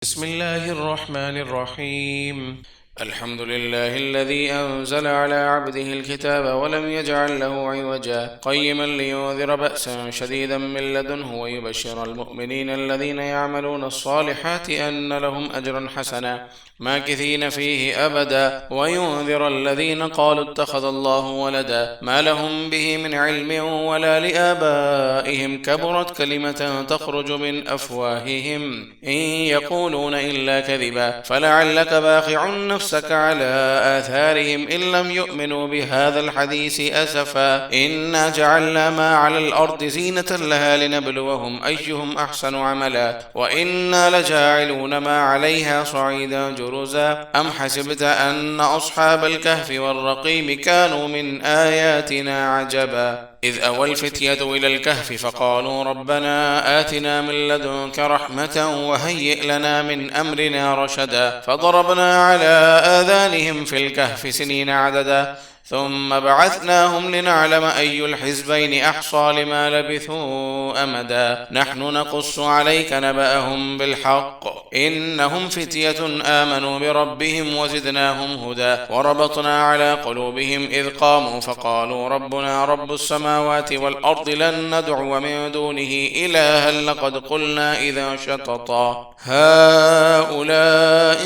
بسم الله الرحمن الرحيم. الحمد لله الذي أنزل على عبده الكتاب ولم يجعل له عوجا قيما لينذر بأسا شديدا من لدنه ويبشر المؤمنين الذين يعملون الصالحات أن لهم أجرا حسنا ماكثين فيه أبدا وينذر الذين قالوا اتخذ الله ولدا ما لهم به من علم ولا لآبائهم كبرت كلمة تخرج من أفواههم إن يقولون إلا كذبا فلعلك باخع نفسك على آثارهم إن لم يؤمنوا بهذا الحديث أسفا إنا جعلنا ما على الأرض زينة لها لنبلوهم أيهم أحسن عملا وإنا لجاعلون ما عليها صعيدا جرزا أم حسبت أن أصحاب الكهف والرقيم كانوا من آياتنا عجبا إذ أوى الفتية إلى الكهف فقالوا ربنا آتنا من لدنك رحمة وهيئ لنا من أمرنا رشدا فضربنا على آذانهم في الكهف سنين عددا ثم بعثناهم لنعلم أي الحزبين أحصى لما لبثوا أمدا نحن نقص عليك نبأهم بالحق إنهم فتية آمنوا بربهم وزدناهم هدى وربطنا على قلوبهم إذ قاموا فقالوا ربنا رب السماوات والأرض لن ندعو من دونه إلها لقد قلنا إذا شططا هؤلاء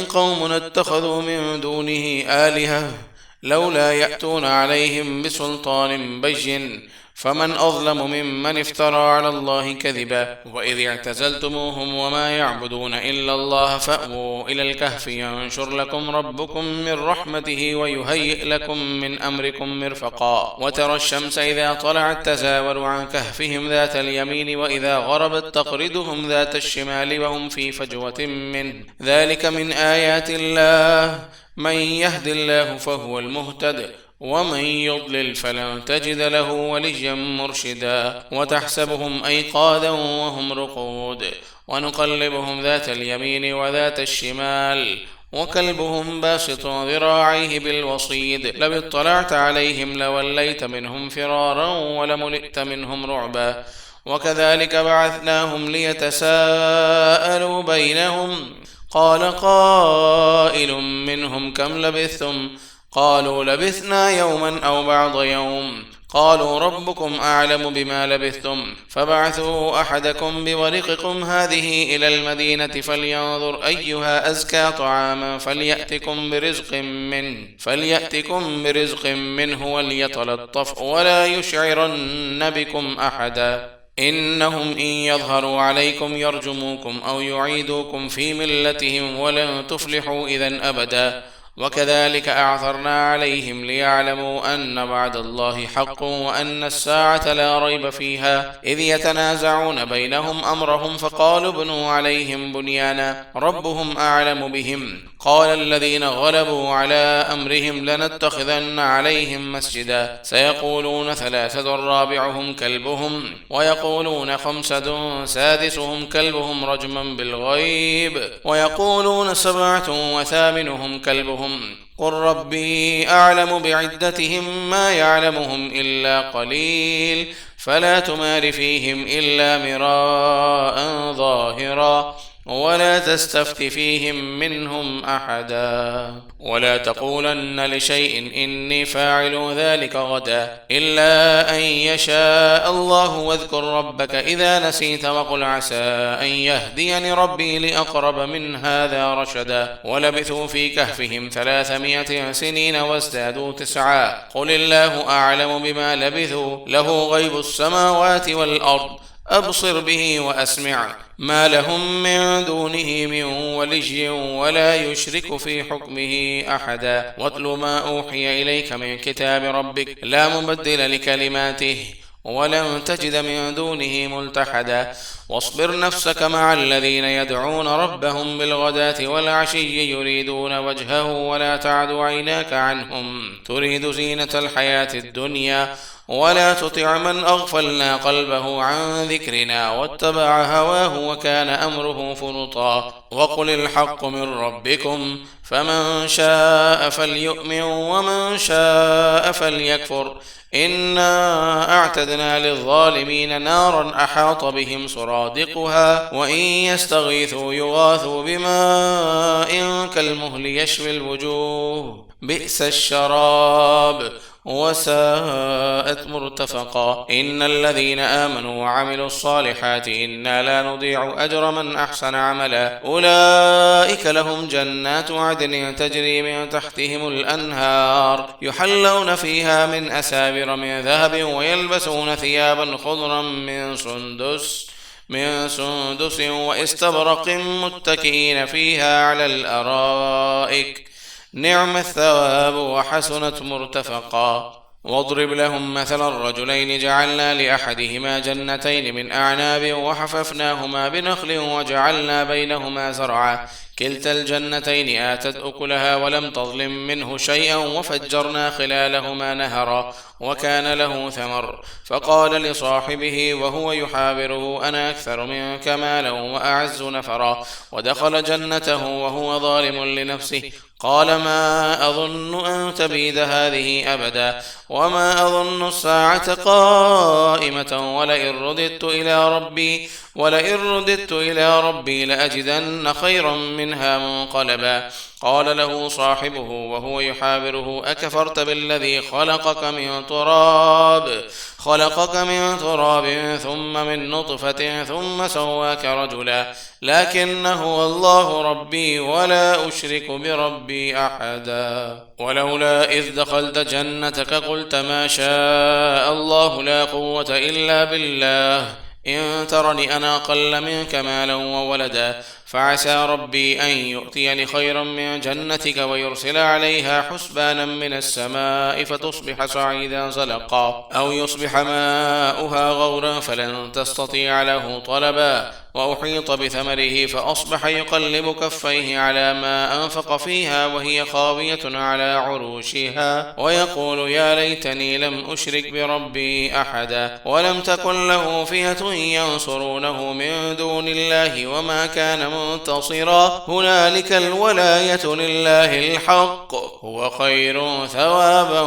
قوم اتخذوا من دونه آلهة لولا يأتون عليهم بسلطان بين فمن أظلم ممن افترى على الله كذبا وإذ اعتزلتموهم وما يعبدون إلا الله فأووا إلى الكهف ينشر لكم ربكم من رحمته ويهيئ لكم من أمركم مرفقا وترى الشمس إذا طلعت تزاور عن كهفهم ذات اليمين وإذا غربت تقرضهم ذات الشمال وهم في فجوة منه ذلك من آيات الله من يهد الله فهو المهتد ومن يضلل فلن تجد له وليا مرشدا وتحسبهم أيقاظا وهم رقود ونقلبهم ذات اليمين وذات الشمال وكلبهم باسط ذراعيه بالوصيد لو اطلعت عليهم لوليت منهم فرارا ولملئت منهم رعبا وكذلك بعثناهم ليتساءلوا بينهم قال قائل منهم كم لبثتم قالوا لبثنا يوما أو بعض يوم قالوا ربكم أعلم بما لبثتم فبعثوا أحدكم بورقكم هذه إلى المدينة فلينظر أيها أزكى طعاما فليأتكم برزق منه وليتلطف ولا يشعرن بكم أحدا إنهم إن يظهروا عليكم يرجموكم أو يعيدوكم في ملتهم ولن تفلحوا إذن أبدا وكذلك أعثرنا عليهم ليعلموا أن وعد الله حق وأن الساعة لا ريب فيها إذ يتنازعون بينهم أمرهم فقالوا ابنوا عليهم بنيانا ربهم أعلم بهم قال الذين غلبوا على أمرهم لنتخذن عليهم مسجدا سيقولون ثلاثة رابعهم كلبهم ويقولون خمسة سادسهم كلبهم رجما بالغيب ويقولون سبعة وثامنهم كلبهم قل ربي أعلم بعدتهم ما يعلمهم إلا قليل فلا تمار فيهم إلا مراء ظاهرا ولا تستفت فيهم منهم أحدا ولا تقولن لشيء إني فاعل ذلك غدا إلا أن يشاء الله واذكر ربك إذا نسيت وقل عسى أن يهديني ربي لأقرب من هذا رشدا ولبثوا في كهفهم 300 سنين وازدادوا 9 قل الله أعلم بما لبثوا له غيب السماوات والأرض أبصر به وأسمع ما لهم من دونه من ولي ولا يشرك في حكمه أحدا واتل ما أوحي إليك من كتاب ربك لا مبدل لكلماته ولن تجد من دونه ملتحدا واصبر نفسك مع الذين يدعون ربهم بالغداة والعشي يريدون وجهه ولا تعد عيناك عنهم تريد زينة الحياة الدنيا ولا تطع من أغفلنا قلبه عن ذكرنا واتبع هواه وكان أمره فرطا وقل الحق من ربكم فمن شاء فليؤمن ومن شاء فليكفر إنا أعتدنا للظالمين نارا أحاط بهم سرادقها وإن يستغيثوا يغاثوا بماء كالمهل يشوي الوجوه بئس الشراب وساءت مرتفقا إن الذين آمنوا وعملوا الصالحات إنا لا نضيع أجر من أحسن عملا أولئك لهم جنات عدن تجري من تحتهم الأنهار يحلون فيها من أساور من ذهب ويلبسون ثيابا خضرا من سندس واستبرق متكئين فيها على الأرائك نعم الثواب وحسنت مرتفقا واضرب لهم مثل الرجلين جعلنا لأحدهما جنتين من أعناب وحففناهما بنخل وجعلنا بينهما زرعا كلتا الجنتين آتت أكلها ولم تظلم منه شيئا وفجرنا خلالهما نهرا وكان له ثمر فقال لصاحبه وهو يحاوره أنا أكثر منك مالا وأعز نفرا ودخل جنته وهو ظالم لنفسه قال ما أظن أن تبيد هذه أبدا وما أظن الساعة قائمة ولئن رددت إلى ربي لأجدن خيرا منها منقلبا قال له صاحبه وهو يحاوره أكفرت بالذي خلقك من تراب ثم من نطفة ثم سواك رجلا لكن هو الله ربي ولا أشرك بربي أحدا ولولا إذ دخلت جنتك قلت ما شاء الله لا قوة إلا بالله إن ترني أنا أقل منك مالا وولدا فعسى ربي أن يؤتيني خيرا من جنتك ويرسل عليها حسبانا من السماء فتصبح صعيدا زلقا أو يصبح ماؤها غورا فلن تستطيع له طلبا وأحيط بثمره فأصبح يقلب كفيه على ما أنفق فيها وهي خاوية على عروشها ويقول يا ليتني لم أشرك بربي أحدا ولم تكن له فئة ينصرونه من دون الله وما كان منتصرا هنالك الولاية لله الحق هو خير ثوابا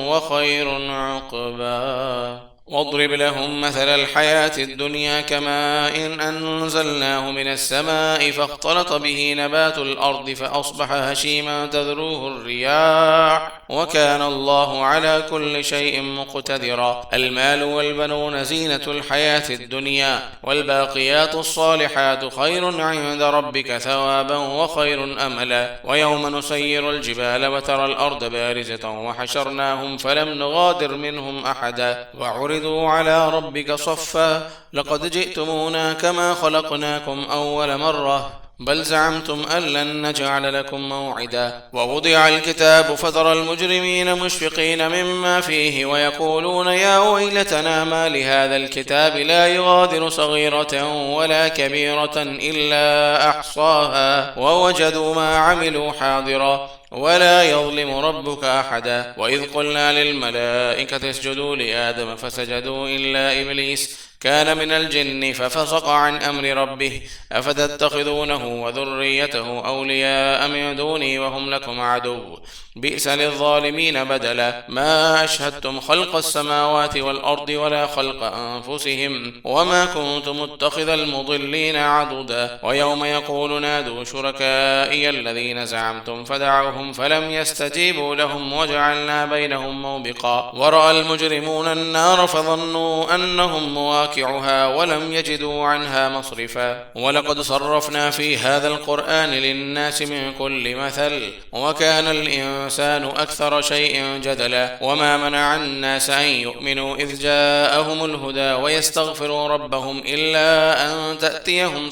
وخير عقبا واضرب لهم مثل الحياة الدنيا كماء إن أنزلناه من السماء فاختلط به نبات الأرض فأصبح هشيما تذروه الرياح وكان الله على كل شيء مقتدرا المال والبنون زينة الحياة الدنيا والباقيات الصالحات خير عند ربك ثوابا وخير أملا ويوم نسير الجبال وترى الأرض بارزة وحشرناهم فلم نغادر منهم أحدا وعرضوا على ربك صفا لقد جئتمونا كما خلقناكم أول مرة بل زعمتم أن لن نجعل لكم موعدا ووضع الكتاب فترى المجرمين مشفقين مما فيه ويقولون يا ويلتنا ما لهذا الكتاب لا يغادر صغيرة ولا كبيرة إلا أحصاها ووجدوا ما عملوا حاضرا ولا يظلم ربك أحدا وإذ قلنا للملائكة اسجدوا لآدم فسجدوا إلا إبليس كان من الجن ففسق عن أمر ربه أفتتخذونه وذريته أولياء من دوني وهم لكم عدو بئس للظالمين بدلا ما أشهدتم خلق السماوات والأرض ولا خلق أنفسهم وما كنت متخذ المضلين عضدا ويوم يقول نادوا شركائي الذين زعمتم فدعوهم فلم يستجيبوا لهم وجعلنا بينهم موبقا ورأى المجرمون النار فظنوا أنهم مواقعها ولم يجدوا عنها مصرفا ولقد صرفنا في هذا القرآن للناس من كل مثل وكان الإنسان أكثر شيء جدلا وما منع الناس أن يؤمنوا إذ جاءهم الهدى ويستغفروا ربهم إلا أن تأتيهم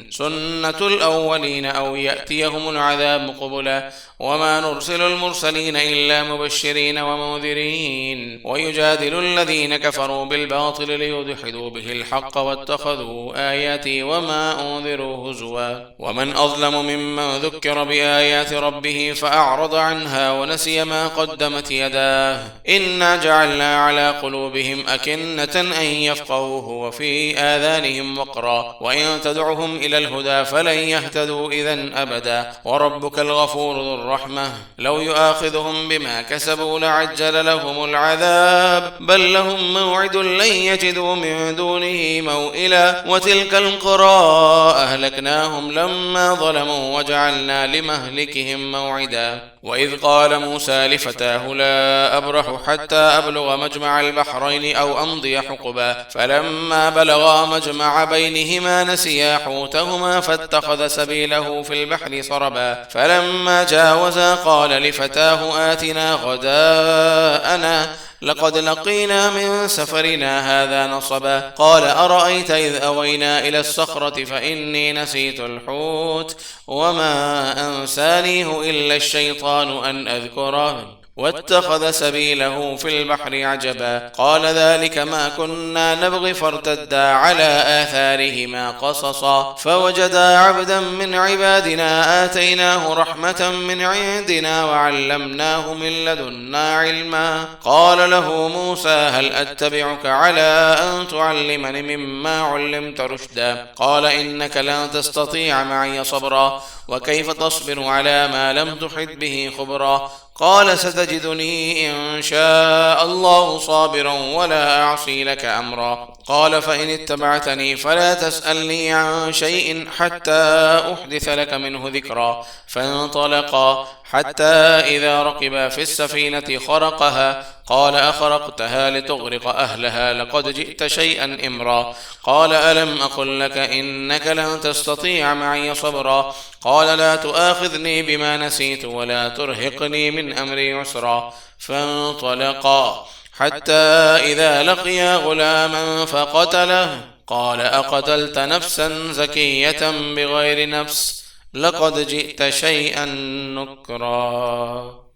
سنة الأولين أو يأتيهم العذاب قبلا وما نرسل المرسلين إلا مبشرين ومنذرين ويجادل الذين كفروا كفروا بالباطل ليدحضوا به الحق واتخذوا آياتي وما أنذروا هزوا ومن أظلم ممن ذكر بآيات ربه فأعرض عنها ونسي ما قدمت يداه إنا جعلنا على قلوبهم أكنة أن يفقهوه وفي آذانهم وقرا وإن تدعهم إلى الهدى فلن يهتدوا إذن أبدا وربك الغفور ذو الرحمة لو يؤاخذهم بما كسبوا لعجل لهم العذاب بل لهم موعد لن يجدوا من دونه موئلا وتلك القرى أهلكناهم لما ظلموا وجعلنا لمهلكهم موعدا وإذ قال موسى لفتاه لا أبرح حتى أبلغ مجمع البحرين أو أمضي حقبا فلما بلغا مجمع بينهما نسيا حوتهما فاتخذ سبيله في البحر سربا فلما جاوزا قال لفتاه آتنا غداءنا لقد لقينا من سفرنا هذا نصبا قال أرأيت إذ أوينا إلى الصخرة فإني نسيت الحوت وما أنسانيه إلا الشيطان أن أذكره واتخذ سبيله في البحر عجبا قال ذلك ما كنا نبغي فارتدا على آثارهما قصصا فوجدا عبدا من عبادنا آتيناه رحمة من عندنا وعلمناه من لدنا علما قال له موسى هل أتبعك على أن تعلمني مما علمت رشدا قال إنك لن تستطيع معي صبرا وكيف تصبر على ما لم تحط به خبرا قال ستجدني إن شاء الله صابرا ولا أعصي لك أمرا قال فإن اتبعتني فلا تسألني عن شيء حتى أحدث لك منه ذكرا فانطلقا حتى إذا ركبا في السفينة خرقها قال أخرقتها لتغرق أهلها لقد جئت شيئا إمرا قال ألم أقل لك إنك لن تستطيع معي صبرا قال لا تؤاخذني بما نسيت ولا ترهقني من أمري عسرا فانطلقا حتى إذا لقيا غلاما فقتله قال أقتلت نفسا زكية بغير نفس لقد جئت شيئا نكرا